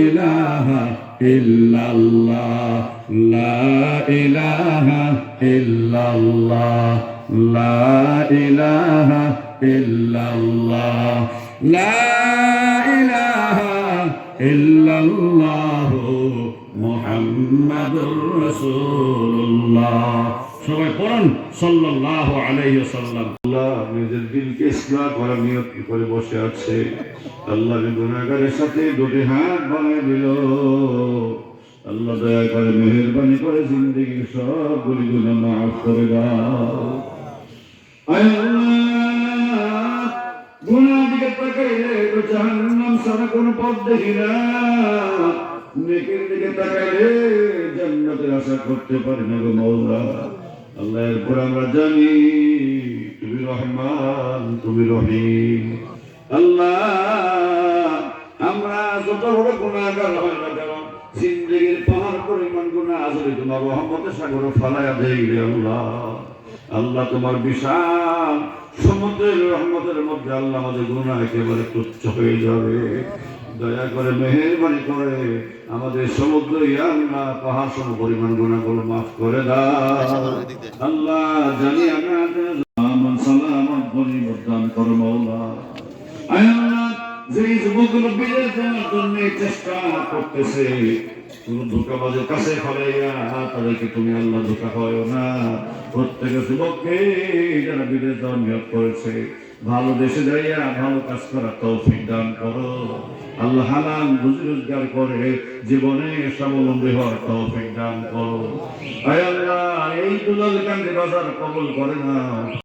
ইলাহা ইল্লাল্লাহ লা ইলাহা ইল্লাল্লাহ লা ইলাহা ইল্লাল্লাহ লা ইলাহা ইল্লাল্লাহ মুহাম্মাদুর রাসূলুল্লাহ। সবাই পড়ুন সাল্লাল্লাহু আলাইহি ওয়াসাল্লাম। আল্লাহ নিজের দিলকে ইসলাহ করার নিয়ত করে বসে আছে। আল্লাহ গুনাহগারের সাথে দুটি হাত বাড়িয়ে দিল। আল্লাহ দয়া করে মেহেরবানি করে জিন্দেগির সবগুলি গুনাহ মাফ করে দাও। আয় আল্লাহ, গুনাহ দিকে তাকাইলে তো জাহান্নাম ছাড়া কোনো পথ দেখি না, নেকির দিকে তাকাইলে জান্নাতের আশা করতে পারি না গো মাওলা। আল্লাহ, এরপর আমরা জানি তুমি রহমান, তুমি রহিম। আল্লাহ, আমরা যত বড় গুনাহগার হয় না কেন, জিন্দেগির পাহাড় পরিমাণ গুনাহ আসলে তোমার রহমতের সাগরে ফালাইয়া দেই রে আল্লাহ। আল্লাহ, তোমার বিশাল সমুদ্রের রহমতের মধ্যে আল্লাহ আমাদের গুনাহ একেবারে তুচ্ছ হয়ে যাবে। দয়া করে মেহেরবানি করে আমাদের সমুদ্র আল্লাহ পাহাড় সম পরিমাণ গুনাহগুলো মাফ করে দাও। আল্লাহ, জানি আমরা সালামত গনিমত দান করো মাওলা। আয় আল্লাহ, যেই যুবকগুলো বিদেশ যাওয়ার জন্য চেষ্টা করতেছে, তুমি ধোঁকাবাজের কাছে ফলাইয়া তাদেরকে তুমি আল্লাহ ধোঁকা হয় না। প্রত্যেকের যুবককে যারা বিদেশ যাওয়ার নিয়োগ করেছে, ভালো দেশে যাইয়া ভালো কাজ করার তৌফিক দান করো আল্লাহ। হালাল রুজি রোজগার করে জীবনে স্বাবলম্বী হওয়ার তৌফিক দান করো। আয় আল্লাহ, এই দুলাল কান্দি বাজার কবুল করে না।